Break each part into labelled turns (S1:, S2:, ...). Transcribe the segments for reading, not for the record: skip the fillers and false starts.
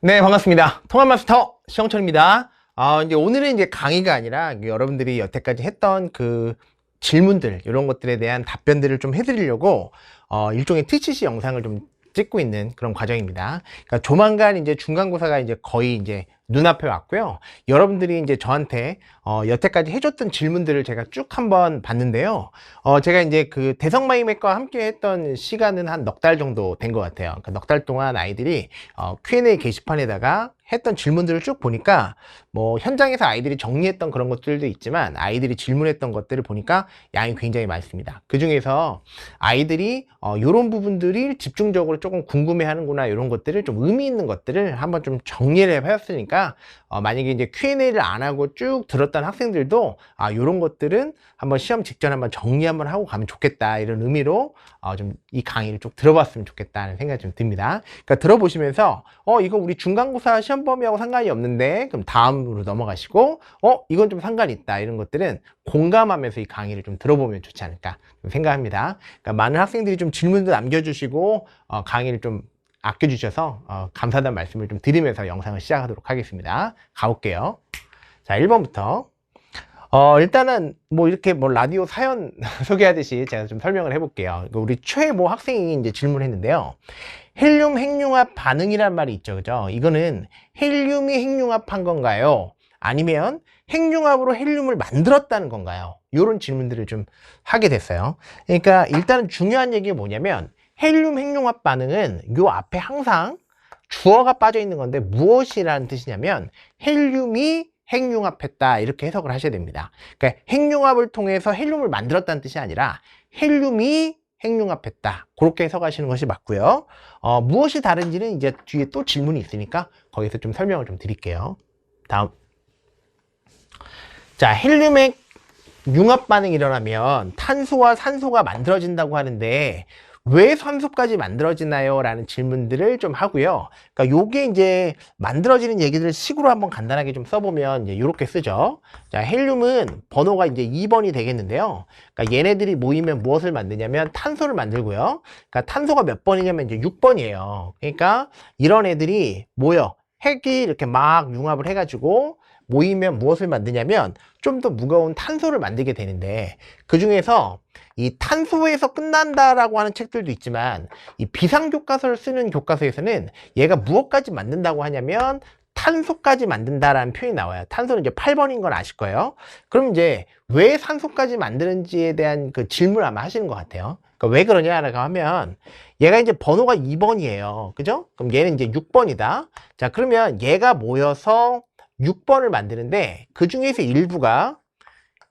S1: 네, 반갑습니다. 통합마스터 시영철입니다. 이제 오늘은 이제 강의가 아니라 여러분들이 여태까지 했던 그 질문들, 이런 것들에 대한 답변들을 좀 해드리려고 일종의 TCC 영상을 좀 찍고 있는 그런 과정입니다. 그러니까 조만간 이제 중간고사가 이제 거의 이제 눈앞에 왔고요. 여러분들이 이제 저한테 여태까지 해줬던 질문들을 제가 쭉 한번 봤는데요. 제가 이제 그 대성마이맥과 함께 했던 시간은 한 넉 달 정도 된 것 같아요. 그러니까 넉 달 동안 아이들이 Q&A 게시판에다가 했던 질문들을 쭉 보니까 뭐 현장에서 아이들이 정리했던 그런 것들도 있지만 아이들이 질문했던 것들을 보니까 양이 굉장히 많습니다. 그 중에서 아이들이 이런 부분들이 집중적으로 조금 궁금해하는구나, 이런 것들을 좀 의미 있는 것들을 한번 좀 정리를 해봤으니까 만약에 이제 Q&A를 안 하고 쭉 들었던 학생들도 이런 것들은 한번 시험 직전 한번 정리 한번 하고 가면 좋겠다, 이런 의미로 좀 이 강의를 쭉 들어봤으면 좋겠다는 생각이 좀 듭니다. 그러니까 들어보시면서 이거 우리 중간고사 시험 범위하고 상관이 없는데, 그럼 다음으로 넘어가시고 이건 좀 상관이 있다, 이런 것들은 공감하면서 이 강의를 좀 들어보면 좋지 않을까 생각합니다. 그러니까 많은 학생들이 좀 질문도 남겨주시고 강의를 좀 아껴주셔서 감사하다는 말씀을 좀 드리면서 영상을 시작하도록 하겠습니다. 가볼게요. 자, 1번부터 일단은 뭐 이렇게 뭐 라디오 사연 소개하듯이 제가 좀 설명을 해볼게요. 우리 최모 학생이 이제 질문했는데요. 헬륨 핵융합 반응이란 말이 있죠, 그죠? 이거는 헬륨이 핵융합한 건가요? 아니면 핵융합으로 헬륨을 만들었다는 건가요? 이런 질문들을 좀 하게 됐어요. 그러니까 일단은 중요한 얘기가 뭐냐면, 헬륨 핵융합 반응은 요 앞에 항상 주어가 빠져 있는 건데 무엇이라는 뜻이냐면, 헬륨이 핵융합했다, 이렇게 해석을 하셔야 됩니다. 그러니까 핵융합을 통해서 헬륨을 만들었다는 뜻이 아니라 헬륨이 핵융합했다, 그렇게 해석하시는 것이 맞고요. 무엇이 다른지는 이제 뒤에 또 질문이 있으니까 거기서 좀 설명을 좀 드릴게요. 다음. 자, 헬륨의 융합 반응이 일어나면 탄소와 산소가 만들어진다고 하는데 왜 산소까지 만들어지나요? 라는 질문들을 좀 하고요. 그러니까 요게 이제 만들어지는 얘기들을 식으로 한번 간단하게 좀 써보면 이제 이렇게 쓰죠. 자, 헬륨은 번호가 이제 2번이 되겠는데요. 그러니까 얘네들이 모이면 무엇을 만드냐면 탄소를 만들고요. 그러니까 탄소가 몇 번이냐면 이제 6번이에요. 그러니까 이런 애들이 모여 핵이 이렇게 막 융합을 해가지고 모이면 무엇을 만드냐면 좀 더 무거운 탄소를 만들게 되는데, 그 중에서 이 탄소에서 끝난다라고 하는 책들도 있지만 이 비상교과서를 쓰는 교과서에서는 얘가 무엇까지 만든다고 하냐면 탄소까지 만든다라는 표현이 나와요. 탄소는 이제 8번인 건 아실 거예요. 그럼 이제 왜 산소까지 만드는지에 대한 그 질문을 아마 하시는 것 같아요. 그러니까 왜 그러냐라고 하면 얘가 이제 번호가 2번이에요. 그죠? 그럼 얘는 이제 6번이다. 자, 그러면 얘가 모여서 6번을 만드는데 그 중에서 일부가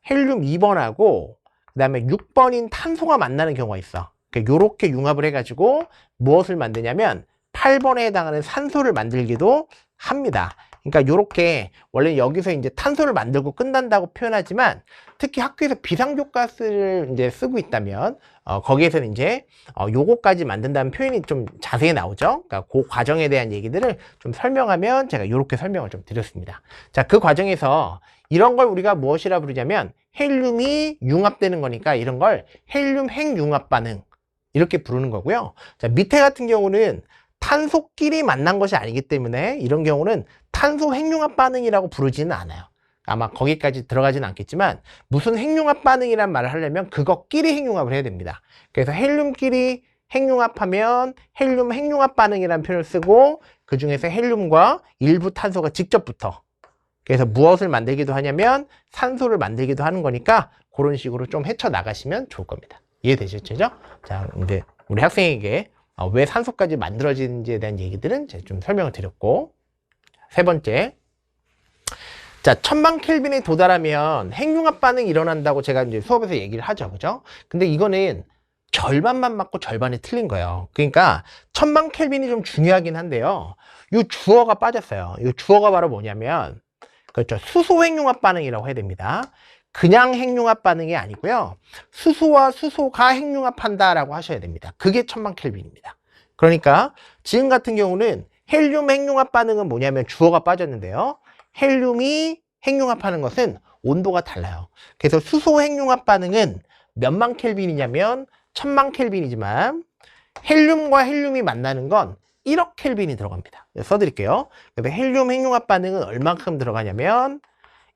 S1: 헬륨 2번하고 그 다음에 6번인 탄소가 만나는 경우가 있어. 요렇게 융합을 해가지고 무엇을 만드냐면 8번에 해당하는 산소를 만들기도 합니다. 그러니까 요렇게 원래 여기서 이제 탄소를 만들고 끝난다고 표현하지만, 특히 학교에서 비상교과서를 이제 쓰고 있다면 거기에서는 이제 요거까지 만든다는 표현이 좀 자세히 나오죠. 그러니까 그 과정에 대한 얘기들을 좀 설명하면 제가 요렇게 설명을 좀 드렸습니다. 자, 그 과정에서 이런 걸 우리가 무엇이라 부르냐면 헬륨이 융합되는 거니까 이런 걸 헬륨 핵융합 반응, 이렇게 부르는 거고요. 자, 밑에 같은 경우는 탄소끼리 만난 것이 아니기 때문에 이런 경우는 탄소 핵융합 반응이라고 부르지는 않아요. 아마 거기까지 들어가지는 않겠지만 무슨 핵융합 반응이란 말을 하려면 그것끼리 핵융합을 해야 됩니다. 그래서 헬륨끼리 핵융합하면 헬륨 핵융합 반응이라는 표현을 쓰고, 그 중에서 헬륨과 일부 탄소가 직접 붙어. 그래서 무엇을 만들기도 하냐면 산소를 만들기도 하는 거니까 그런 식으로 좀 헤쳐나가시면 좋을 겁니다. 이해되셨죠? 자, 이제 우리 학생에게 왜 산소까지 만들어지는지에 대한 얘기들은 제가 좀 설명을 드렸고, 세 번째. 자, 1000만 켈빈에 도달하면 핵융합 반응이 일어난다고 제가 이제 수업에서 얘기를 하죠. 그죠? 근데 이거는 절반만 맞고 절반이 틀린 거예요. 그러니까 1000만 켈빈이 좀 중요하긴 한데요. 이 주어가 빠졌어요. 이 주어가 바로 뭐냐면, 그렇죠, 수소 핵융합 반응이라고 해야 됩니다. 그냥 핵융합 반응이 아니고요. 수소와 수소가 핵융합한다라고 하셔야 됩니다. 그게 1000만 켈빈입니다. 그러니까 지금 같은 경우는 헬륨 핵융합 반응은 뭐냐면 주어가 빠졌는데요. 헬륨이 핵융합하는 것은 온도가 달라요. 그래서 수소 핵융합 반응은 몇만 켈빈이냐면 1000만 켈빈이지만 헬륨과 헬륨이 만나는 건 1억 켈빈이 들어갑니다. 써드릴게요. 그래서 헬륨 핵융합 반응은 얼마큼 들어가냐면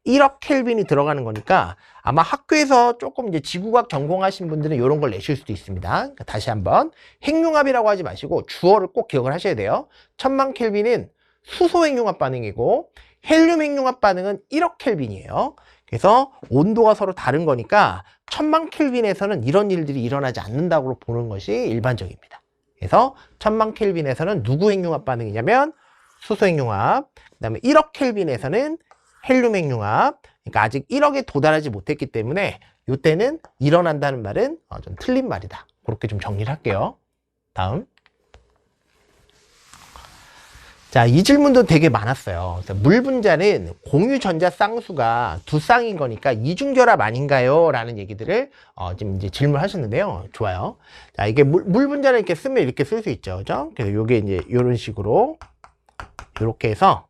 S1: 1억 켈빈이 들어가는 거니까 아마 학교에서 조금 이제 지구과학 전공하신 분들은 이런 걸 내실 수도 있습니다. 그러니까 다시 한번 핵융합이라고 하지 마시고 주어를 꼭 기억을 하셔야 돼요. 1000만 켈빈은 수소 핵융합 반응이고 헬륨 핵융합 반응은 1억 켈빈이에요. 그래서 온도가 서로 다른 거니까 1000만 켈빈에서는 이런 일들이 일어나지 않는다고 보는 것이 일반적입니다. 그래서 1000만 켈빈에서는 누구 핵융합 반응이냐면 수소 핵융합, 그 다음에 1억 켈빈에서는 헬륨 핵융합. 그러니까 아직 1억에 도달하지 못했기 때문에 이때는 일어난다는 말은 좀 틀린 말이다. 그렇게 좀 정리를 할게요. 다음. 자, 이 질문도 되게 많았어요. 물 분자는 공유 전자 쌍수가 두 쌍인 거니까 이중결합 아닌가요? 라는 얘기들을 지금 이제 질문하셨는데요. 좋아요. 자, 이게 물 분자는 이렇게 쓰면 이렇게 쓸 수 있죠. 그죠? 그래서 요게 이제 이런 식으로 이렇게 해서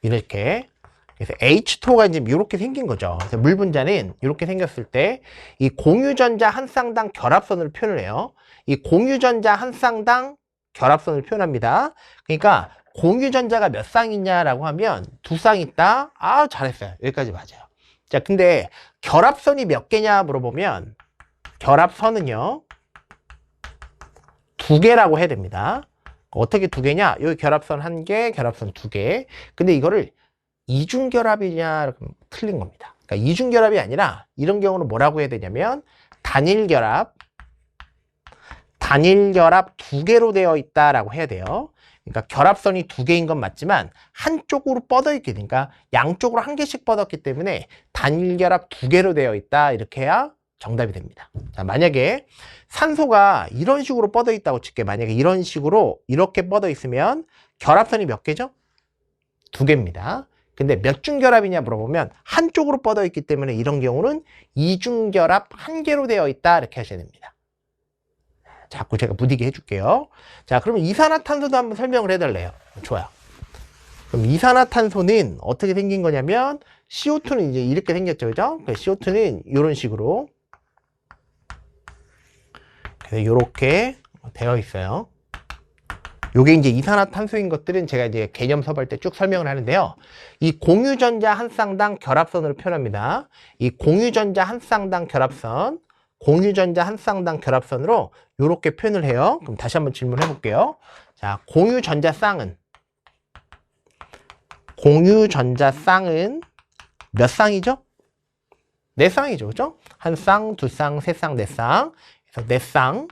S1: 이렇게 그래서 H2가 이제 이렇게 생긴 거죠. 그래서 물 분자는 이렇게 생겼을 때 이 공유 전자 한 쌍당 결합선을 표현을 해요. 이 공유 전자 한 쌍당 결합선을 표현합니다. 그러니까 공유 전자가 몇 쌍 있냐라고 하면 두 쌍 있다. 아, 잘했어요. 여기까지 맞아요. 자, 근데 결합선이 몇 개냐 물어보면 결합선은요 두 개라고 해야 됩니다. 어떻게 두 개냐? 여기 결합선 한 개, 결합선 두 개. 근데 이거를 이중결합이냐 틀린 겁니다. 그러니까 이중결합이 아니라 이런 경우는 뭐라고 해야 되냐면 단일결합 두 개로 되어 있다라고 해야 돼요. 그러니까 결합선이 두 개인 건 맞지만 한쪽으로 뻗어 있게 되니까 양쪽으로 한 개씩 뻗었기 때문에 단일결합 두 개로 되어 있다 이렇게 해야 정답이 됩니다. 자, 만약에 산소가 이런 식으로 뻗어 있다고 칠게. 만약에 이런 식으로 이렇게 뻗어 있으면 결합선이 몇 개죠? 두 개입니다. 근데 몇 중결합이냐 물어보면 한쪽으로 뻗어 있기 때문에 이런 경우는 이중결합 한 개로 되어 있다 이렇게 하셔야 됩니다. 자꾸 제가 무디게 해줄게요. 자, 그러면 이산화탄소도 한번 설명을 해달래요. 좋아요. 그럼 이산화탄소는 어떻게 생긴 거냐면 CO2는 이제 이렇게 생겼죠, 그죠? CO2는 이런 식으로 이렇게 되어 있어요. 요게 이제 이산화탄소인 것들은 제가 이제 개념 수업할 때 쭉 설명을 하는데요. 이 공유전자 한 쌍당 결합선으로 표현합니다. 이 공유전자 한 쌍당 결합선, 공유전자 한 쌍당 결합선으로 이렇게 표현을 해요. 그럼 다시 한번 질문해 볼게요. 자, 공유전자 쌍은 몇 쌍이죠? 네 쌍이죠, 그죠? 한 쌍, 두 쌍, 세 쌍, 네 쌍. 그래서 네 쌍.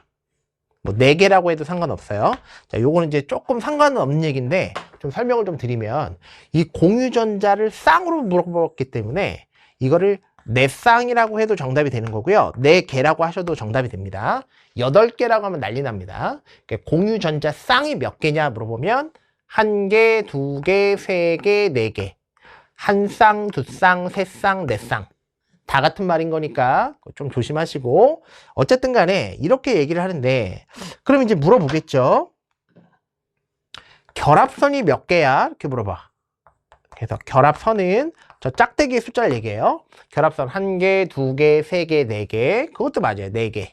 S1: 뭐 4개라고 해도 상관없어요. 자, 요거는 이제 조금 상관은 없는 얘기인데 좀 설명을 좀 드리면 이 공유전자를 쌍으로 물어봤기 때문에 이거를 4쌍이라고 해도 정답이 되는 거고요. 4개라고 하셔도 정답이 됩니다. 8개라고 하면 난리 납니다. 그러니까 공유전자 쌍이 몇 개냐 물어보면 1개, 2개, 3개, 4개. 한 쌍, 두 쌍, 세 쌍, 네 쌍. 다 같은 말인 거니까 좀 조심하시고 어쨌든 간에 이렇게 얘기를 하는데 그럼 이제 물어보겠죠. 결합선이 몇 개야? 이렇게 물어봐. 그래서 결합선은 저 짝대기의 숫자를 얘기해요. 결합선 1개, 2개, 3개, 4개. 그것도 맞아요. 4개.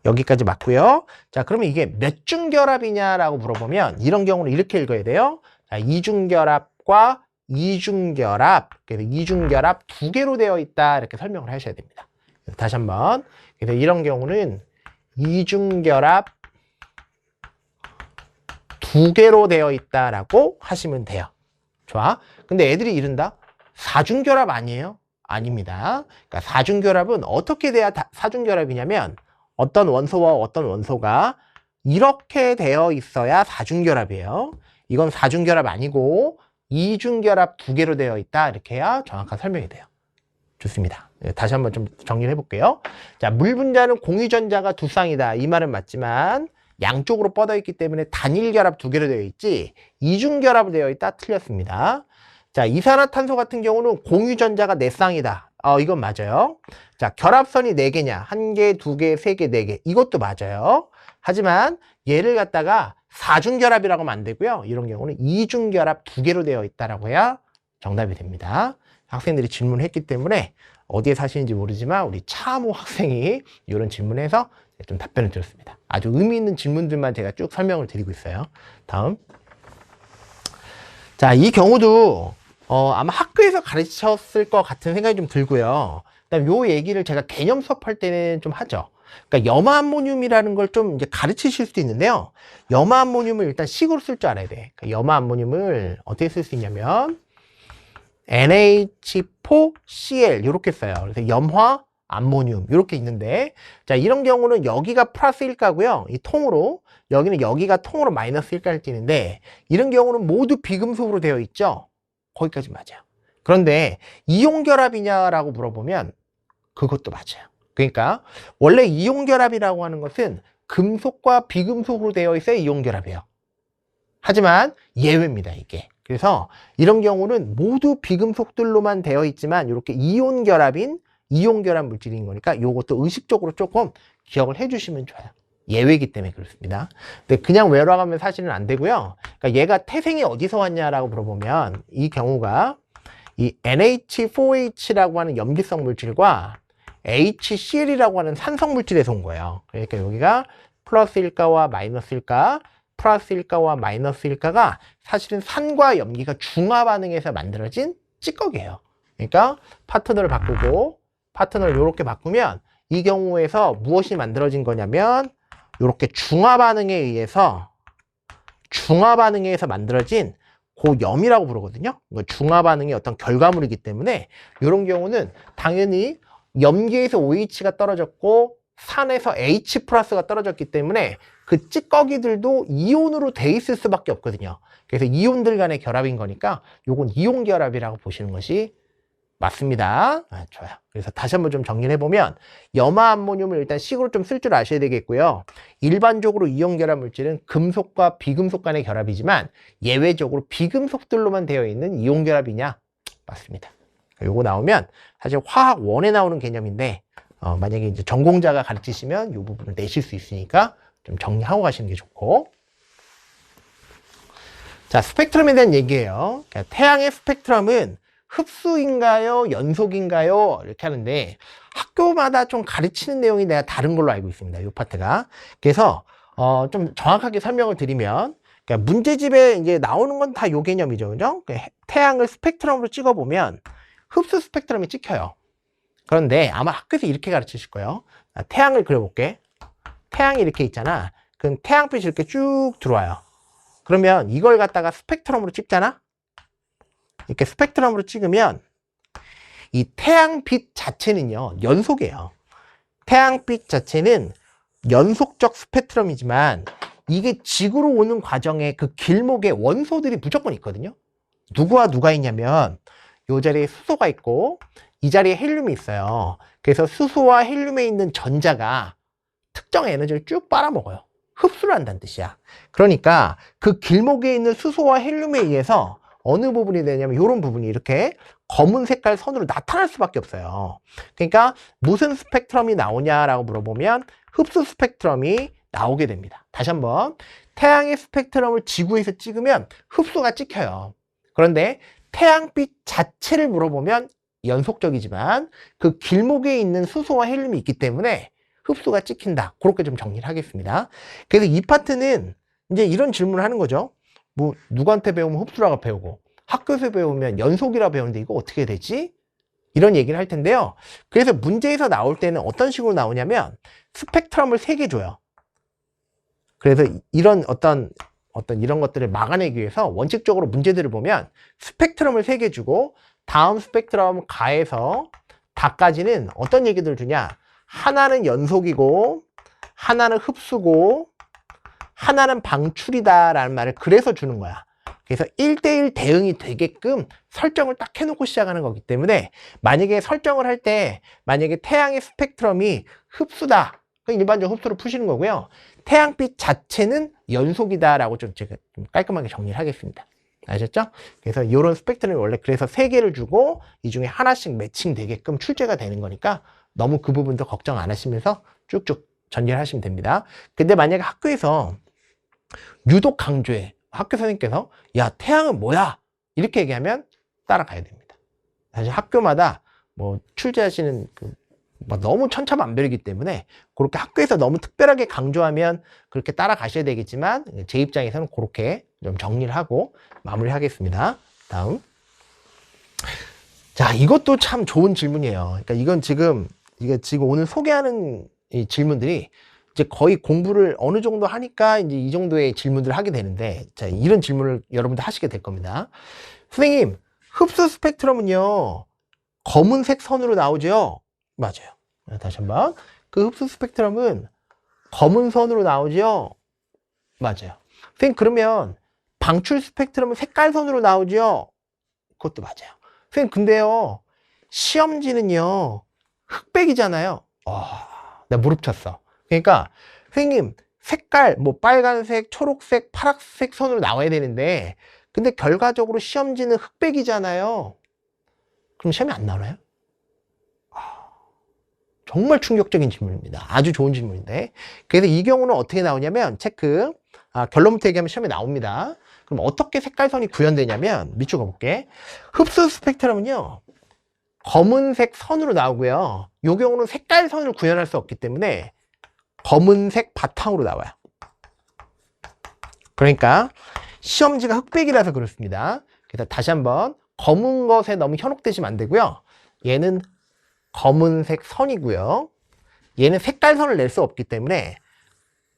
S1: 여기까지 맞고요. 자, 그러면 이게 몇 중결합이냐라고 물어보면 이런 경우는 이렇게 읽어야 돼요. 자, 이중결합과 이중결합, 그래서 이중결합 두 개로 되어 있다 이렇게 설명을 하셔야 됩니다. 다시 한번. 그래서 이런 경우는 이중결합 두 개로 되어 있다라고 하시면 돼요. 좋아. 근데 애들이 이른다? 사중결합 아니에요? 아닙니다. 그러니까 사중결합은 어떻게 돼야 사중결합이냐면 어떤 원소와 어떤 원소가 이렇게 되어 있어야 사중결합이에요. 이건 사중결합 아니고 이중결합 두 개로 되어 있다 이렇게 해야 정확한 설명이 돼요. 좋습니다. 다시 한번 좀 정리를 해볼게요. 자, 물 분자는 공유전자가 두 쌍이다 이 말은 맞지만 양쪽으로 뻗어 있기 때문에 단일결합 두 개로 되어 있지 이중결합으로 되어 있다 틀렸습니다. 자, 이산화탄소 같은 경우는 공유전자가 네 쌍이다. 이건 맞아요. 자, 결합선이 4개냐? 1개, 2개, 3개, 4개. 이것도 맞아요. 하지만 얘를 갖다가 사중결합이라고 하면 안 되고요. 이런 경우는 이중결합 두 개로 되어 있다라고 해야 정답이 됩니다. 학생들이 질문했기 때문에 어디에 사시는지 모르지만 우리 차모 학생이 이런 질문해서 좀 답변을 드렸습니다. 아주 의미 있는 질문들만 제가 쭉 설명을 드리고 있어요. 다음. 자, 이 경우도 아마 학교에서 가르쳤을 것 같은 생각이 좀 들고요. 그다음 요 얘기를 제가 개념 수업할 때는 좀 하죠. 그러니까 염화암모늄이라는 걸 좀 이제 가르치실 수도 있는데요. 염화암모늄을 일단 식으로 쓸 줄 알아야 돼. 그러니까 염화암모늄을 어떻게 쓸 수 있냐면 NH4Cl 이렇게 써요. 그래서 염화 암모늄 이렇게 있는데, 자, 이런 경우는 여기가 플러스 1가고요. 이 통으로 여기가 통으로 마이너스 1가를 띄는데, 이런 경우는 모두 비금속으로 되어 있죠. 거기까지 맞아요. 그런데 이온결합이냐라고 물어보면 그것도 맞아요. 그러니까 원래 이온결합이라고 하는 것은 금속과 비금속으로 되어 있어야 이온결합이에요. 하지만 예외입니다, 이게. 그래서 이런 경우는 모두 비금속들로만 되어 있지만 이렇게 이온결합인 이온결합 물질인 거니까 이것도 의식적으로 조금 기억을 해주시면 좋아요. 예외이기 때문에 그렇습니다. 근데 그냥 외워가면 사실은 안 되고요. 그러니까 얘가 태생이 어디서 왔냐라고 물어보면 이 경우가 이 NH4H라고 하는 염기성 물질과 HCl이라고 하는 산성 물질에서 온 거예요. 그러니까 여기가 플러스 1가와 마이너스 1가, 플러스 1가와 마이너스 1가가 사실은 산과 염기가 중화 반응에서 만들어진 찌꺼기예요. 그러니까 파트너를 바꾸고 파트너를 이렇게 바꾸면 이 경우에서 무엇이 만들어진 거냐면 이렇게 중화 반응에 의해서 만들어진 고염이라고 부르거든요. 중화 반응의 어떤 결과물이기 때문에 이런 경우는 당연히 염기에서 OH가 떨어졌고 산에서 H 플러스가 떨어졌기 때문에 그 찌꺼기들도 이온으로 돼 있을 수밖에 없거든요. 그래서 이온들 간의 결합인 거니까 요건 이온 결합이라고 보시는 것이 맞습니다. 좋아요. 그래서 다시 한번 좀 정리를 해보면 염화암모늄을 일단 식으로 좀 쓸 줄 아셔야 되겠고요. 일반적으로 이온 결합 물질은 금속과 비금속 간의 결합이지만 예외적으로 비금속들로만 되어 있는 이온 결합이냐? 맞습니다. 요거 나오면 사실 화학 1에 나오는 개념인데 만약에 이제 전공자가 가르치시면 이 부분을 내실 수 있으니까 좀 정리하고 가시는 게 좋고. 자, 스펙트럼에 대한 얘기예요. 그러니까 태양의 스펙트럼은 흡수인가요? 연속인가요? 이렇게 하는데 학교마다 좀 가르치는 내용이 내가 다른 걸로 알고 있습니다. 이 파트가. 그래서 좀 정확하게 설명을 드리면, 그러니까 문제집에 이제 나오는 건 다 요 개념이죠. 그죠? 태양을 스펙트럼으로 찍어보면 흡수 스펙트럼이 찍혀요. 그런데 아마 학교에서 이렇게 가르치실 거예요. 태양을 그려볼게. 태양이 이렇게 있잖아. 그럼 태양빛이 이렇게 쭉 들어와요. 그러면 이걸 갖다가 스펙트럼으로 찍잖아? 이렇게 스펙트럼으로 찍으면 이 태양빛 자체는요, 연속이에요. 태양빛 자체는 연속적 스펙트럼이지만 이게 지구로 오는 과정에 그 길목에 원소들이 무조건 있거든요. 누구와 누가 있냐면 이 자리에 수소가 있고 이 자리에 헬륨이 있어요. 그래서 수소와 헬륨에 있는 전자가 특정 에너지를 쭉 빨아먹어요. 흡수를 한다는 뜻이야. 그러니까 그 길목에 있는 수소와 헬륨에 의해서 어느 부분이 되냐면 이런 부분이 이렇게 검은 색깔 선으로 나타날 수밖에 없어요. 그러니까 무슨 스펙트럼이 나오냐라고 물어보면 흡수 스펙트럼이 나오게 됩니다. 다시 한번 태양의 스펙트럼을 지구에서 찍으면 흡수가 찍혀요. 그런데 태양빛 자체를 물어보면 연속적이지만 그 길목에 있는 수소와 헬륨이 있기 때문에 흡수가 찍힌다. 그렇게 좀 정리를 하겠습니다. 그래서 이 파트는 이제 이런 질문을 하는 거죠. 뭐 누구한테 배우면 흡수라고 배우고 학교에서 배우면 연속이라 배우는데 이거 어떻게 되지? 이런 얘기를 할 텐데요. 그래서 문제에서 나올 때는 어떤 식으로 나오냐면 스펙트럼을 3개 줘요. 그래서 이런 어떤 이런 것들을 막아내기 위해서 원칙적으로 문제들을 보면 스펙트럼을 3개 주고 다음 스펙트럼 가해서 다까지는 어떤 얘기들 주냐? 하나는 연속이고 하나는 흡수고 하나는 방출이다 라는 말을 그래서 주는 거야. 그래서 1대1 대응이 되게끔 설정을 딱 해놓고 시작하는 거기 때문에 만약에 설정을 할 때 만약에 태양의 스펙트럼이 흡수다. 일반적으로 흡수로 푸시는 거고요. 태양빛 자체는 연속이다 라고 좀 제가 좀 깔끔하게 정리를 하겠습니다. 아셨죠? 그래서 이런 스펙트럼이 원래 그래서 3개를 주고 이 중에 하나씩 매칭 되게끔 출제가 되는 거니까 너무 그 부분도 걱정 안 하시면서 쭉쭉 전개를 하시면 됩니다. 근데 만약에 학교에서 유독 강조해. 학교 선생님께서 야 태양은 뭐야? 이렇게 얘기하면 따라가야 됩니다. 사실 학교마다 뭐 출제하시는 그 막 너무 천차만별이기 때문에 그렇게 학교에서 너무 특별하게 강조하면 그렇게 따라가셔야 되겠지만 제 입장에서는 그렇게 좀 정리를 하고 마무리하겠습니다. 다음. 자, 이것도 참 좋은 질문이에요. 그러니까 이건 이게 지금 오늘 소개하는 이 질문들이 이제 거의 공부를 어느 정도 하니까 이제 이 정도의 질문들을 하게 되는데, 자, 이런 질문을 여러분들 하시게 될 겁니다. 선생님, 흡수 스펙트럼은요, 검은색 선으로 나오죠? 맞아요. 다시 한번. 그 흡수 스펙트럼은 검은 선으로 나오죠? 맞아요. 선생님, 그러면 방출 스펙트럼은 색깔 선으로 나오죠? 그것도 맞아요. 선생님, 근데요, 시험지는요, 흑백이잖아요. 나 무릎 쳤어. 그러니까, 선생님, 색깔, 뭐, 빨간색, 초록색, 파란색 선으로 나와야 되는데, 근데 결과적으로 시험지는 흑백이잖아요. 그럼 시험이 안 나와요? 정말 충격적인 질문입니다. 아주 좋은 질문인데. 그래서 이 경우는 어떻게 나오냐면, 체크. 결론부터 얘기하면 시험에 나옵니다. 그럼 어떻게 색깔선이 구현되냐면, 밑줄 그어볼게. 흡수 스펙트럼은요, 검은색 선으로 나오고요. 이 경우는 색깔선을 구현할 수 없기 때문에 검은색 바탕으로 나와요. 그러니까 시험지가 흑백이라서 그렇습니다. 그래서 다시 한번 검은 것에 너무 현혹되시면 안 되고요. 얘는 검은색 선이고요. 얘는 색깔선을 낼 수 없기 때문에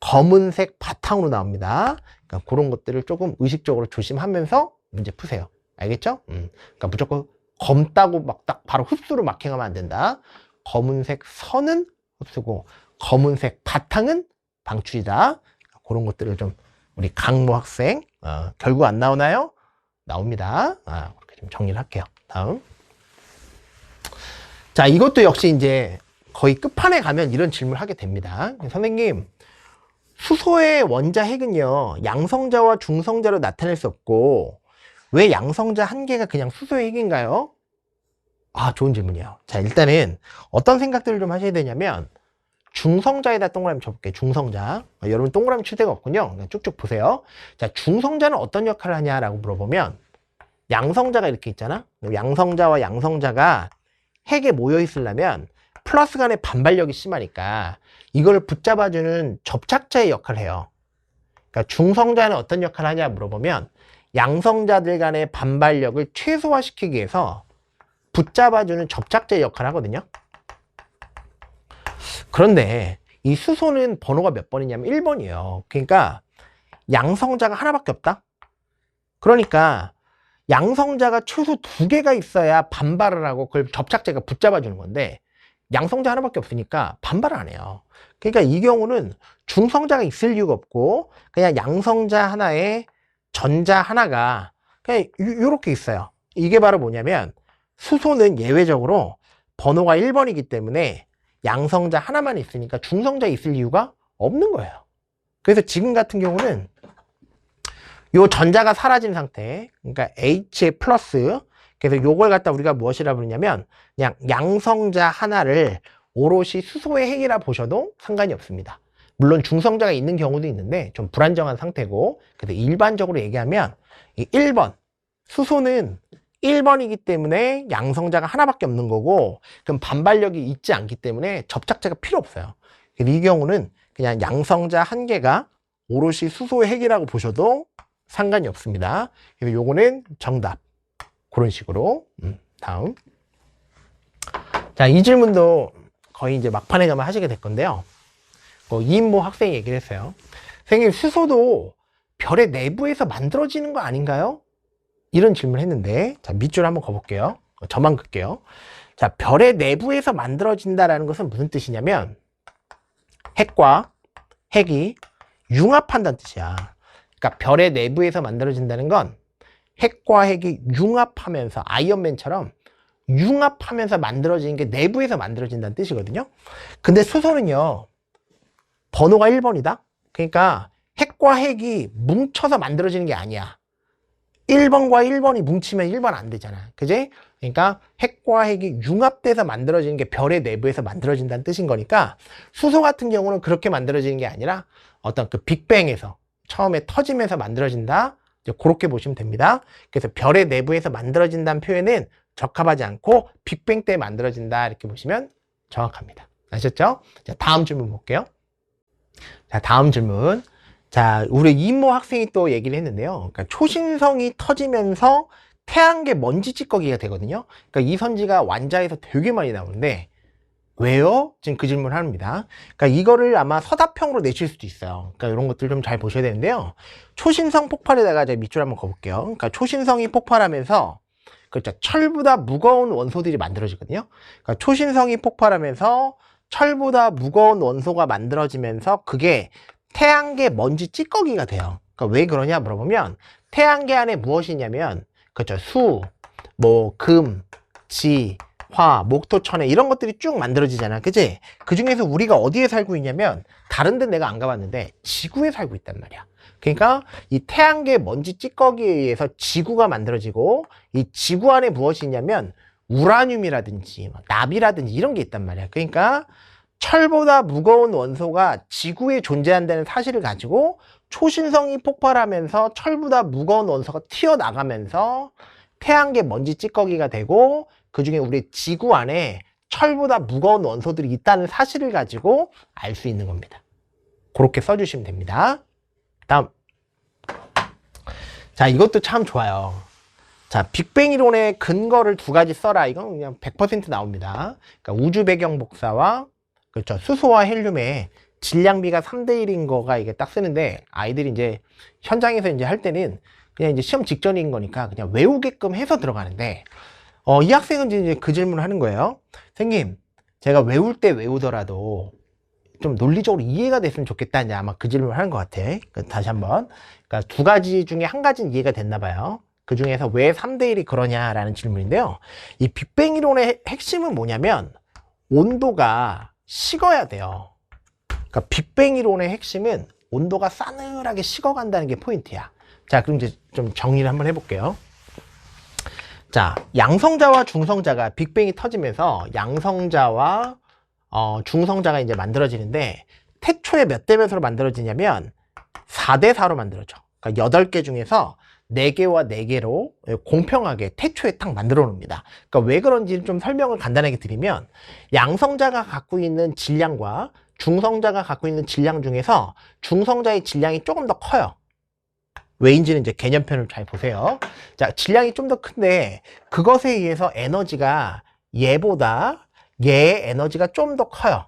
S1: 검은색 바탕으로 나옵니다. 그러니까 그런 것들을 조금 의식적으로 조심하면서 문제 푸세요. 알겠죠? 그러니까 무조건 검다고 막 딱 바로 흡수로 막 행하면 안 된다. 검은색 선은 흡수고 검은색 바탕은 방출이다. 그런 것들을 좀 우리 강모 학생 결국 안 나오나요? 나옵니다. 그렇게 좀 정리를 할게요. 다음. 자, 이것도 역시 이제 거의 끝판에 가면 이런 질문을 하게 됩니다. 선생님, 수소의 원자 핵은요, 양성자와 중성자로 나타낼 수 없고 왜 양성자 한 개가 그냥 수소의 핵인가요? 좋은 질문이에요. 자, 일단은 어떤 생각들을 좀 하셔야 되냐면 중성자에다 동그라미 쳐볼게요. 중성자. 여러분 동그라미 칠 데가 없군요. 그냥 쭉쭉 보세요. 자, 중성자는 어떤 역할을 하냐라고 물어보면 양성자가 이렇게 있잖아. 양성자와 양성자가 핵에 모여 있으려면 플러스 간의 반발력이 심하니까 이걸 붙잡아주는 접착자의 역할을 해요. 그러니까 중성자는 어떤 역할을 하냐 물어보면 양성자들 간의 반발력을 최소화시키기 위해서 붙잡아주는 접착제의 역할을 하거든요. 그런데 이 수소는 번호가 몇 번이냐면 1번이에요. 그러니까 양성자가 하나밖에 없다. 그러니까 양성자가 최소 2개가 있어야 반발을 하고 그걸 접착제가 붙잡아주는 건데 양성자 하나밖에 없으니까 반발을 안 해요. 그러니까 이 경우는 중성자가 있을 이유가 없고 그냥 양성자 하나에 전자 하나가 그냥 이렇게 있어요. 이게 바로 뭐냐면 수소는 예외적으로 번호가 1번이기 때문에 양성자 하나만 있으니까 중성자 있을 이유가 없는 거예요. 그래서 지금 같은 경우는 요 전자가 사라진 상태, 그러니까 H 플러스, 그래서 요걸 갖다 우리가 무엇이라 부르냐면 그냥 양성자 하나를 오롯이 수소의 핵이라 보셔도 상관이 없습니다. 물론 중성자가 있는 경우도 있는데 좀 불안정한 상태고, 그래서 일반적으로 얘기하면 이 1번, 수소는 1번이기 때문에 양성자가 하나밖에 없는 거고, 그럼 반발력이 있지 않기 때문에 접착제가 필요 없어요. 그래서 이 경우는 그냥 양성자 한 개가 오롯이 수소의 핵이라고 보셔도 상관이 없습니다. 그래서 요거는 정답. 그런 식으로. 다음. 자, 이 질문도 거의 이제 막판에 가면 하시게 될 건데요. 이인모 학생이 얘기를 했어요. 선생님, 수소도 별의 내부에서 만들어지는 거 아닌가요? 이런 질문을 했는데, 자, 밑줄 한번 가볼게요. 저만 긋게요. 자, 별의 내부에서 만들어진다라는 것은 무슨 뜻이냐면, 핵과 핵이 융합한다는 뜻이야. 그러니까 별의 내부에서 만들어진다는 건 핵과 핵이 융합하면서 아이언맨처럼 융합하면서 만들어지는 게 내부에서 만들어진다는 뜻이거든요. 근데 수소는요, 번호가 1번이다? 그러니까 핵과 핵이 뭉쳐서 만들어지는 게 아니야. 1번과 1번이 뭉치면 1번 안 되잖아. 그지? 그러니까 핵과 핵이 융합돼서 만들어지는 게 별의 내부에서 만들어진다는 뜻인 거니까 수소 같은 경우는 그렇게 만들어지는 게 아니라 어떤 그 빅뱅에서 처음에 터지면서 만들어진다. 이제 그렇게 보시면 됩니다. 그래서 별의 내부에서 만들어진다는 표현은 적합하지 않고 빅뱅 때 만들어진다 이렇게 보시면 정확합니다. 아셨죠? 자, 다음 질문 볼게요. 자, 다음 질문. 자, 우리 이모 학생이 또 얘기를 했는데요. 그러니까 초신성이 터지면서 태양계 먼지 찌꺼기가 되거든요. 그러니까 이선지가 완자에서 되게 많이 나오는데 왜요? 지금 그 질문을 합니다. 그러니까 이거를 아마 서답형으로 내실 수도 있어요. 그러니까 이런 것들 좀 잘 보셔야 되는데요. 초신성 폭발에다가 제가 밑줄 한번 그어볼게요. 그러니까 초신성이 폭발하면서 그렇죠. 철보다 무거운 원소들이 만들어지거든요. 그러니까 초신성이 폭발하면서 철보다 무거운 원소가 만들어지면서 그게 태양계 먼지 찌꺼기가 돼요. 그러니까 왜 그러냐 물어보면 태양계 안에 무엇이 있냐면 그렇죠. 수, 뭐 금, 지, 화, 목토, 천해 이런 것들이 쭉 만들어지잖아. 그치? 그 중에서 우리가 어디에 살고 있냐면 다른 데 내가 안 가봤는데 지구에 살고 있단 말이야. 그러니까 이 태양계 먼지 찌꺼기에 의해서 지구가 만들어지고 이 지구 안에 무엇이 있냐면 우라늄이라든지 납이라든지 이런 게 있단 말이야. 그러니까 철보다 무거운 원소가 지구에 존재한다는 사실을 가지고 초신성이 폭발하면서 철보다 무거운 원소가 튀어나가면서 태양계 먼지 찌꺼기가 되고 그 중에 우리 지구 안에 철보다 무거운 원소들이 있다는 사실을 가지고 알 수 있는 겁니다. 그렇게 써주시면 됩니다. 다음. 자, 이것도 참 좋아요. 자, 빅뱅 이론의 근거를 두 가지 써라. 이건 그냥 100% 나옵니다. 그러니까 우주 배경 복사와 그렇죠. 수소와 헬륨의 질량비가 3대1인 거가 이게 딱 쓰는데 아이들이 이제 현장에서 이제 할 때는 그냥 이제 시험 직전인 거니까 그냥 외우게끔 해서 들어가는데 이 학생은 이제 그 질문을 하는 거예요. 선생님, 제가 외울 때 외우더라도 좀 논리적으로 이해가 됐으면 좋겠다. 이제 아마 그 질문을 하는 것 같아. 다시 한번. 그러니까 두 가지 중에 한 가지는 이해가 됐나 봐요. 그 중에서 왜 3대1이 그러냐라는 질문인데요. 이 빅뱅 이론의 핵심은 뭐냐면 온도가 식어야 돼요. 그러니까 빅뱅 이론의 핵심은 온도가 싸늘하게 식어간다는 게 포인트야. 자, 그럼 이제 좀 정리를 한번 해볼게요. 자, 양성자와 중성자가 빅뱅이 터지면서 양성자와 중성자가 이제 만들어지는데 태초에 몇 대 몇으로 만들어지냐면 4대 4로 만들어져. 그러니까 8개 중에서 4개와 4개로 공평하게 태초에 딱 만들어 놓습니다. 그러니까 왜 그런지 좀 설명을 간단하게 드리면 양성자가 갖고 있는 질량과 중성자가 갖고 있는 질량 중에서 중성자의 질량이 조금 더 커요. 왜인지는 이제 개념편을 잘 보세요. 자, 질량이 좀 더 큰데 그것에 의해서 에너지가 얘의 에너지가 좀 더 커요.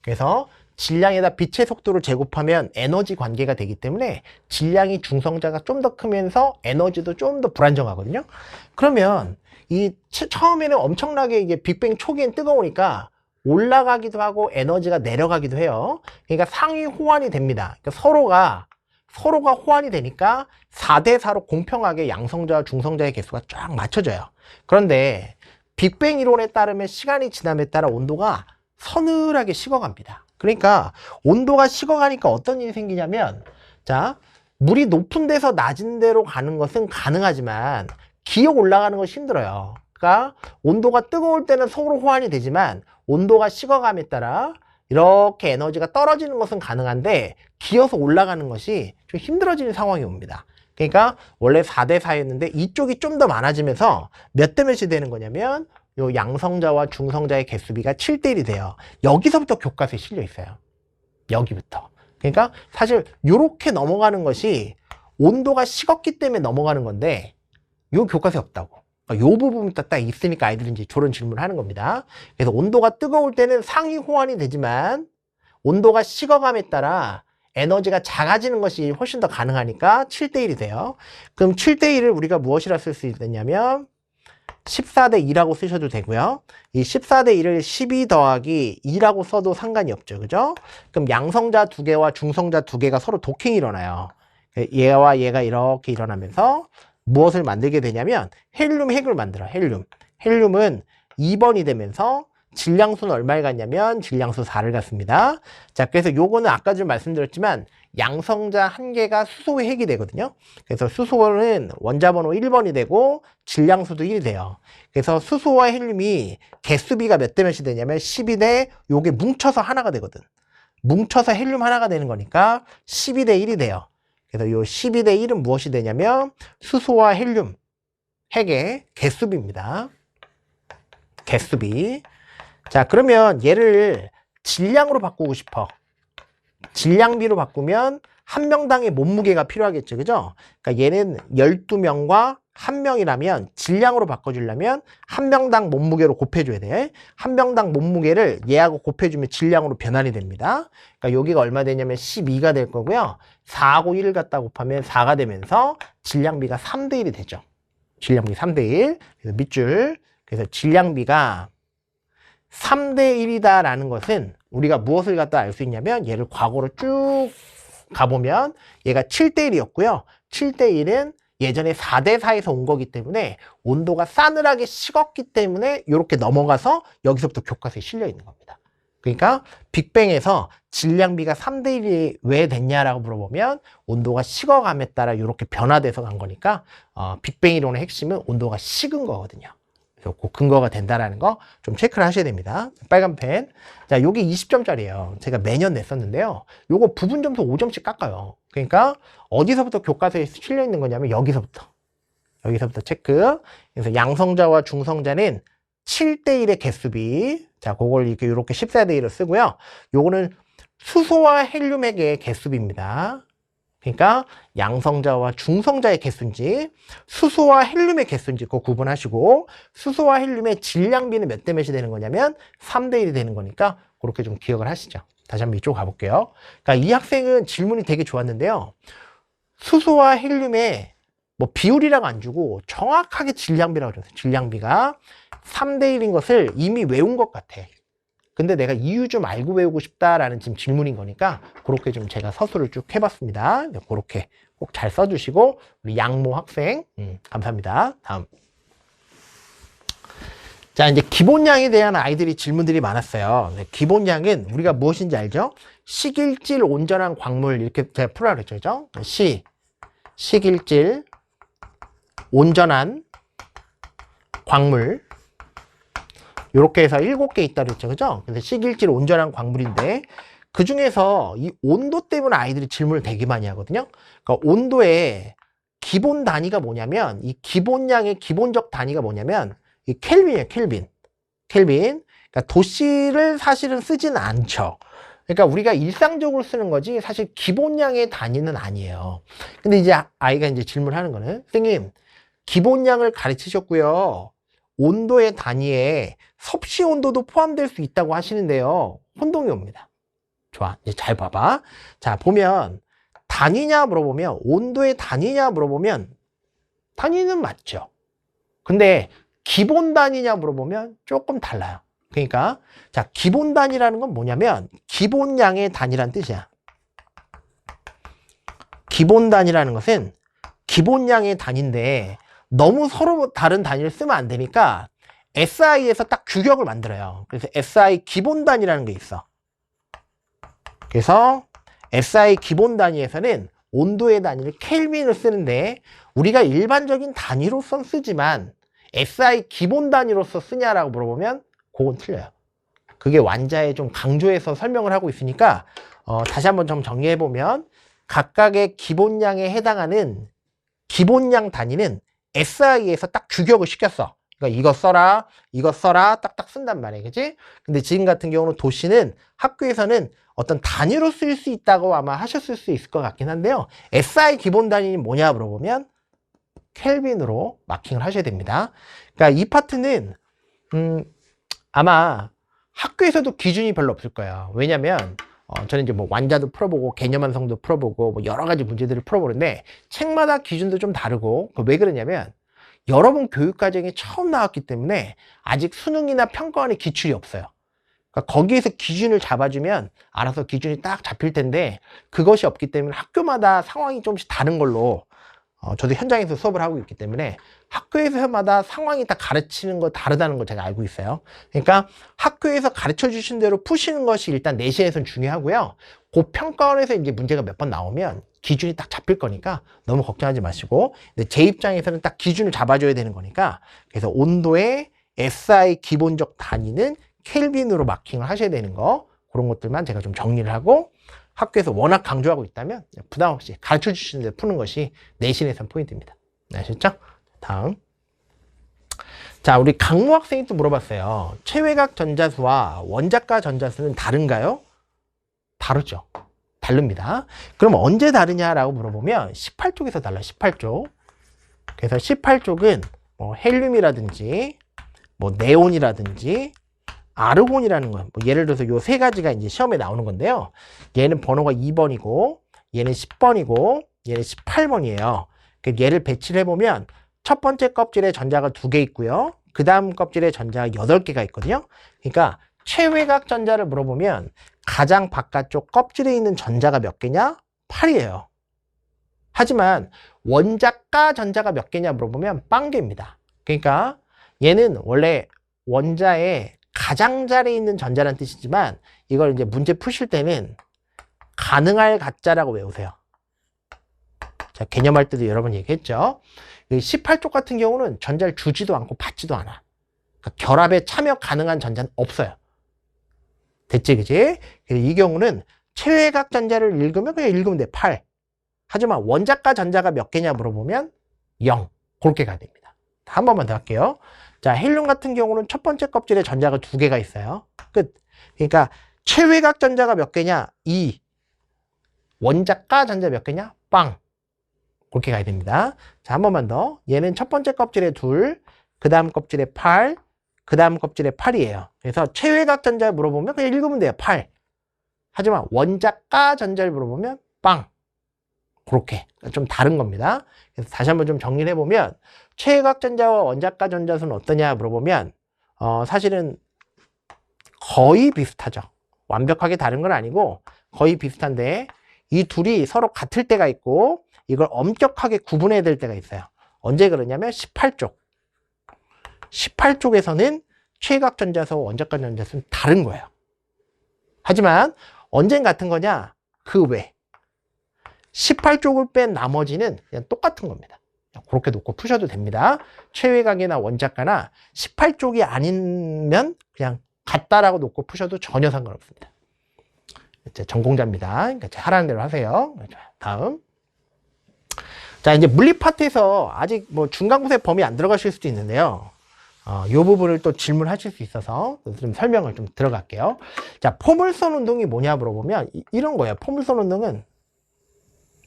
S1: 그래서 질량에다 빛의 속도를 제곱하면 에너지 관계가 되기 때문에 질량이 중성자가 좀 더 크면서 에너지도 좀 더 불안정하거든요. 그러면 이 처음에는 엄청나게 이게 빅뱅 초기엔 뜨거우니까 올라가기도 하고 에너지가 내려가기도 해요. 그러니까 상위 호환이 됩니다. 그러니까 서로가 호환이 되니까 4대 4로 공평하게 양성자와 중성자의 개수가 쫙 맞춰져요. 그런데 빅뱅 이론에 따르면 시간이 지남에 따라 온도가 서늘하게 식어갑니다. 그러니까 온도가 식어가니까 어떤 일이 생기냐면 자, 물이 높은 데서 낮은 데로 가는 것은 가능하지만 기어 올라가는 것이 힘들어요. 그러니까 온도가 뜨거울 때는 서로 호환이 되지만 온도가 식어감에 따라 이렇게 에너지가 떨어지는 것은 가능한데 기어서 올라가는 것이 좀 힘들어지는 상황이 옵니다. 그러니까 원래 4대 4였는데 이쪽이 좀 더 많아지면서 몇 대 몇이 되는 거냐면 요 양성자와 중성자의 개수비가 7대 1이 돼요. 여기서부터 교과서에 실려 있어요. 여기부터. 그러니까 사실 요렇게 넘어가는 것이 온도가 식었기 때문에 넘어가는 건데 요 교과서에 없다고. 그러니까 요 부분이 딱 있으니까 아이들이 이제 저런 질문을 하는 겁니다. 그래서 온도가 뜨거울 때는 상위 호환이 되지만 온도가 식어감에 따라 에너지가 작아지는 것이 훨씬 더 가능하니까 7대 1이 돼요. 그럼 7대 1을 우리가 무엇이라 쓸 수 있느냐면 14대 2라고 쓰셔도 되고요. 이 14대 1을 12 더하기 2라고 써도 상관이 없죠. 그죠? 그럼 양성자 2개와 중성자 2개가 서로 독행이 일어나요. 얘와 얘가 이렇게 일어나면서 무엇을 만들게 되냐면 헬륨 핵을 만들어. 헬륨은 2번이 되면서 질량수는 얼마를 갖냐면 질량수 4를 갖습니다. 자, 그래서 요거는 아까 좀 말씀드렸지만 양성자 1개가 수소의 핵이 되거든요. 그래서 수소는 원자번호 1번이 되고 질량수도 1이 돼요. 그래서 수소와 헬륨이 개수비가 몇 대 몇이 되냐면 12대 요게 뭉쳐서 하나가 되거든. 뭉쳐서 헬륨 하나가 되는 거니까 12대 1이 돼요. 그래서 요 12대 1은 무엇이 되냐면 수소와 헬륨 핵의 개수비입니다. 개수비. 자, 그러면 얘를 질량으로 바꾸고 싶어. 질량비로 바꾸면 한 명당의 몸무게가 필요하겠죠. 그죠? 그러니까 얘는 12명과 1명이라면 질량으로 바꿔주려면 한 명당 몸무게로 곱해줘야 돼. 한 명당 몸무게를 얘하고 곱해주면 질량으로 변환이 됩니다. 그러니까 여기가 얼마 되냐면 12가 될 거고요. 4하고 1을 갖다 곱하면 4가 되면서 질량비가 3대1이 되죠. 질량비 3대1. 그래서 밑줄. 그래서 질량비가 3대1이다 라는 것은 우리가 무엇을 갖다 알 수 있냐면 얘를 과거로 쭉 가보면 얘가 7대1이었고요. 7대1은 예전에 4대4에서 온 거기 때문에 온도가 싸늘하게 식었기 때문에 이렇게 넘어가서 여기서부터 교과서에 실려 있는 겁니다. 그러니까 빅뱅에서 질량비가 3대1이 왜 됐냐라고 물어보면 온도가 식어감에 따라 이렇게 변화돼서 간 거니까 빅뱅 이론의 핵심은 온도가 식은 거거든요. 그래서 그 근거가 된다라는 거 좀 체크를 하셔야 됩니다. 빨간 펜. 자, 요게 20점짜리예요. 제가 매년 냈었는데요. 요거 부분 점수 5점씩 깎아요. 그러니까 어디서부터 교과서에 실려 있는 거냐면 여기서부터 체크. 그래서 양성자와 중성자는 7대1의 개수비. 자, 그걸 이렇게 14대1을 쓰고요. 요거는 수소와 헬륨액의 개수비입니다. 그러니까 양성자와 중성자의 개수인지 수소와 헬륨의 개수인지 그거 구분하시고, 수소와 헬륨의 질량비는 몇 대 몇이 되는 거냐면 3대1이 되는 거니까 그렇게 좀 기억을 하시죠. 다시 한번 이쪽 가볼게요. 그러니까 이 학생은 질문이 되게 좋았는데요. 수소와 헬륨의 뭐 비율이라고 안 주고 정확하게 질량비라고 줬어요. 질량비가 3대1인 것을 이미 외운 것 같아. 근데 내가 이유 좀 알고 외우고 싶다라는 지금 질문인 거니까 그렇게 좀 제가 서술을 쭉 해봤습니다. 그렇게 꼭 잘 써주시고, 우리 양모 학생 감사합니다. 다음. 자, 이제 기본량에 대한 아이들이 질문들이 많았어요. 네, 기본량은 우리가 무엇인지 알죠? 식일질 온전한 광물, 이렇게 제가 풀어라 그랬죠. 그죠? 식일질 온전한 광물, 이렇게 해서 7개 있다 그랬죠. 그죠? 그래서 식일질 온전한 광물인데, 그 중에서 이 온도 때문에 아이들이 질문을 되게 많이 하거든요. 그러니까 온도의 기본 단위가 뭐냐면, 이 기본량의 기본적 단위가 뭐냐면 이 켈빈이에요. 켈빈. 그러니까 도시를 사실은 쓰지는 않죠. 그러니까 우리가 일상적으로 쓰는 거지 사실 기본량의 단위는 아니에요. 근데 이제 아이가 이제 질문하는 거는, 선생님 기본량을 가르치셨고요, 온도의 단위에 섭씨 온도도 포함될 수 있다고 하시는데요, 혼동이 옵니다. 좋아, 이제 잘 봐봐. 자, 보면 단위냐 물어보면, 온도의 단위냐 물어보면 단위는 맞죠. 근데 기본 단위냐 물어보면 조금 달라요. 그러니까 자, 기본 단위라는 건 뭐냐면 기본량의 단위란 뜻이야. 기본 단위라는 것은 기본량의 단위인데 너무 서로 다른 단위를 쓰면 안 되니까 SI에서 딱 규격을 만들어요. 그래서 SI 기본 단위라는 게 있어. 그래서 SI 기본 단위에서는 온도의 단위를 켈빈을 쓰는데, 우리가 일반적인 단위로서 쓰지만 SI 기본 단위로서 쓰냐라고 물어보면 그건 틀려요. 그게 완자에 좀 강조해서 설명을 하고 있으니까 다시 한번 좀 정리해보면, 각각의 기본량에 해당하는 기본량 단위는 SI에서 딱 규격을 시켰어. 그러니까 이거 써라 딱딱 쓴단 말이야. 그치? 근데 지금 같은 경우는 도시는 학교에서는 어떤 단위로 쓸 수 있다고 아마 하셨을 수 있을 것 같긴 한데요, SI 기본 단위는 뭐냐 물어보면 켈빈으로 마킹을 하셔야 됩니다. 그러니까 이 파트는 아마 학교에서도 기준이 별로 없을 거예요. 왜냐면 저는 이제 뭐 완자도 풀어보고 개념 완성도 풀어보고 뭐 여러 가지 문제들을 풀어보는데 책마다 기준도 좀 다르고, 왜 그러냐면 여러분 교육과정에 처음 나왔기 때문에 아직 수능이나 평가원의 기출이 없어요. 그러니까 거기에서 기준을 잡아주면 알아서 기준이 딱 잡힐 텐데, 그것이 없기 때문에 학교마다 상황이 조금씩 다른 걸로, 저도 현장에서 수업을 하고 있기 때문에 학교에서마다 상황이 다 가르치는 거 다르다는 걸 제가 알고 있어요. 그러니까 학교에서 가르쳐 주신 대로 푸시는 것이 일단 내신에서는 중요하고요, 그 평가원에서 이제 문제가 몇 번 나오면 기준이 딱 잡힐 거니까 너무 걱정하지 마시고, 근데 제 입장에서는 딱 기준을 잡아줘야 되는 거니까, 그래서 온도의 SI 기본적 단위는 켈빈으로 마킹을 하셔야 되는 거, 그런 것들만 제가 좀 정리를 하고, 학교에서 워낙 강조하고 있다면 부담 없이 가르쳐 주시는 데 푸는 것이 내신에선 포인트입니다. 아셨죠? 다음. 자, 우리 강모 학생이 또 물어봤어요. 최외각 전자수와 원자가 전자수는 다른가요? 다르죠. 다릅니다. 그럼 언제 다르냐라고 물어보면 18쪽에서 달라요. 18쪽. 그래서 18쪽은 뭐 헬륨이라든지 뭐 네온이라든지 아르곤이라는 거. 뭐 예를 들어서 요 세 가지가 이제 시험에 나오는 건데요. 얘는 번호가 2번이고 얘는 10번이고 얘는 18번이에요. 얘를 배치를 해보면 첫 번째 껍질에 전자가 2개 있고요. 그 다음 껍질에 전자가 8개가 있거든요. 그러니까 최외각 전자를 물어보면 가장 바깥쪽 껍질에 있는 전자가 몇 개냐? 8이에요. 하지만 원자가 전자가 몇 개냐 물어보면 빵개입니다. 그러니까 얘는 원래 원자의 가장자리에 있는 전자라는 뜻이지만 이걸 이제 문제 푸실 때는 가능할 가짜라고 외우세요. 자, 개념할 때도 여러 번 얘기했죠. 18쪽 같은 경우는 전자를 주지도 않고 받지도 않아. 그러니까 결합에 참여 가능한 전자는 없어요. 됐지, 그지? 이 경우는 최외각 전자를 읽으면 그냥 읽으면 돼. 8. 하지만 원자가 전자가 몇 개냐 물어보면 0. 그렇게 가야 됩니다. 한 번만 더 할게요. 자, 헬륨 같은 경우는 첫 번째 껍질에 전자가 2개가 있어요. 끝. 그러니까 최외각 전자가 몇 개냐? 2. 원자가 전자 몇 개냐? 빵. 그렇게 가야 됩니다. 자, 한 번만 더. 얘는 첫 번째 껍질에 2, 그 다음 껍질에 8, 그 다음 껍질에 8이에요. 그래서 최외각 전자를 물어보면 그냥 읽으면 돼요. 8. 하지만 원자가 전자를 물어보면 빵. 그렇게 좀 다른 겁니다. 그래서 다시 한번 좀 정리를 해보면 최외각 전자와 원자가 전자수는 어떠냐 물어보면 사실은 거의 비슷하죠. 완벽하게 다른 건 아니고 거의 비슷한데 이 둘이 서로 같을 때가 있고 이걸 엄격하게 구분해야 될 때가 있어요. 언제 그러냐면 18쪽. 18쪽에서는 최외각 전자수와 원자가 전자수는 다른 거예요. 하지만 언젠 같은 거냐? 그 외. 18쪽을 뺀 나머지는 그냥 똑같은 겁니다. 그렇게 놓고 푸셔도 됩니다. 최외각이나 원자가나 18쪽이 아니면 그냥 같다라고 놓고 푸셔도 전혀 상관없습니다. 이제 전공자입니다. 그러니까 하라는 대로 하세요. 다음. 자, 이제 물리 파트에서 아직 뭐 중간고사 범위 안 들어가실 수도 있는데요. 이 부분을 또 질문하실 수 있어서 좀 설명을 좀 들어갈게요. 자, 포물선 운동이 뭐냐 물어보면 이런 거예요. 포물선 운동은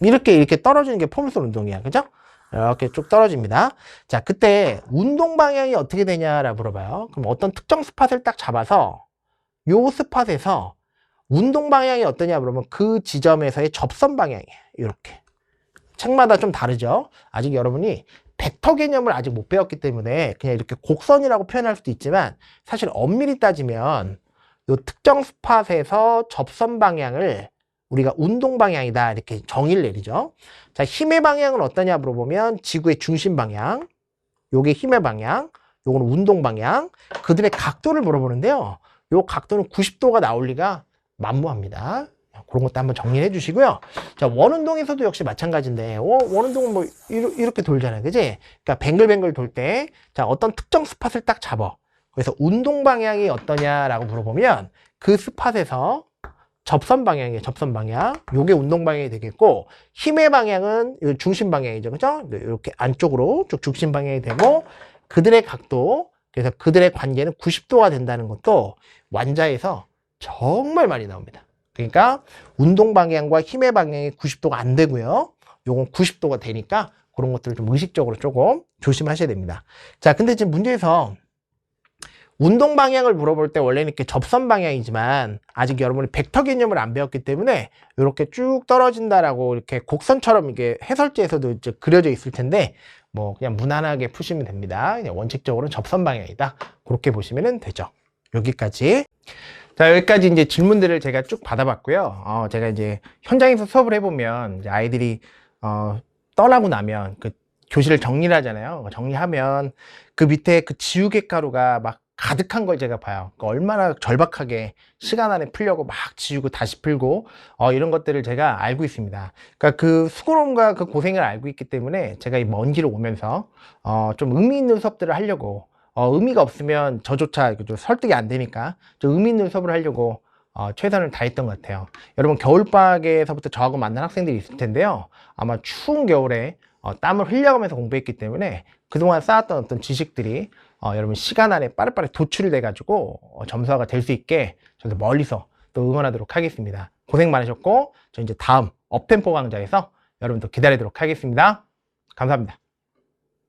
S1: 이렇게 떨어지는 게 포물선 운동이야. 그죠? 이렇게 쭉 떨어집니다. 자, 그때 운동 방향이 어떻게 되냐라고 물어봐요. 그럼 어떤 특정 스팟을 딱 잡아서 요 스팟에서 운동 방향이 어떠냐 물어보면 그 지점에서의 접선 방향이에요. 이렇게. 책마다 좀 다르죠? 아직 여러분이 벡터 개념을 아직 못 배웠기 때문에 그냥 이렇게 곡선이라고 표현할 수도 있지만 사실 엄밀히 따지면 요 특정 스팟에서 접선 방향을 우리가 운동 방향이다 이렇게 정의를 내리죠. 자, 힘의 방향은 어떠냐 물어보면 지구의 중심 방향, 요게 힘의 방향, 요거는 운동 방향, 그들의 각도를 물어보는데요. 요 각도는 90도가 나올 리가 만무합니다. 그런 것도 한번 정리해 주시고요. 자, 원운동에서도 역시 마찬가지인데, 원운동은 뭐 이렇게 돌잖아요, 그지? 그러니까 뱅글뱅글 돌 때, 자, 어떤 특정 스팟을 딱 잡아. 그래서 운동 방향이 어떠냐라고 물어보면 그 스팟에서 접선 방향이에요. 접선 방향. 요게 운동 방향이 되겠고, 힘의 방향은 중심 방향이죠. 그죠? 이렇게 안쪽으로 쭉 중심 방향이 되고, 그들의 각도, 그래서 그들의 관계는 90도가 된다는 것도 완자에서 정말 많이 나옵니다. 그러니까 운동 방향과 힘의 방향이 90도가 안 되고요. 요건 90도가 되니까 그런 것들을 좀 의식적으로 조금 조심하셔야 됩니다. 자, 근데 지금 문제에서 운동 방향을 물어볼 때 원래는 이렇게 접선 방향이지만 아직 여러분이 벡터 개념을 안 배웠기 때문에 이렇게 쭉 떨어진다라고 이렇게 곡선처럼 이게 해설지에서도 이제 그려져 있을 텐데 뭐 그냥 무난하게 푸시면 됩니다. 그냥 원칙적으로는 접선 방향이다. 그렇게 보시면 되죠. 여기까지. 자, 여기까지 이제 질문들을 제가 쭉 받아봤고요. 제가 이제 현장에서 수업을 해보면 이제 아이들이 떠나고 나면 그 교실을 정리를 하잖아요. 정리하면 그 밑에 그 지우개 가루가 막 가득한 걸 제가 봐요. 그러니까 얼마나 절박하게 시간 안에 풀려고 막 지우고 다시 풀고 이런 것들을 제가 알고 있습니다. 그러니까 그 수고로움과 그 고생을 알고 있기 때문에 제가 이 먼 길을 오면서 좀 의미 있는 수업들을 하려고 의미가 없으면 저조차 설득이 안 되니까 좀 의미 있는 수업을 하려고 최선을 다했던 것 같아요. 여러분 겨울방학에서부터 저하고 만난 학생들이 있을 텐데요. 아마 추운 겨울에 땀을 흘려가면서 공부했기 때문에 그동안 쌓았던 어떤 지식들이 여러분 시간 안에 빠르빠르 도출이 돼가지고 점수화가 될 수 있게 저도 멀리서 또 응원하도록 하겠습니다. 고생 많으셨고 저 이제 다음 업템포 강좌에서 여러분들 기다리도록 하겠습니다. 감사합니다.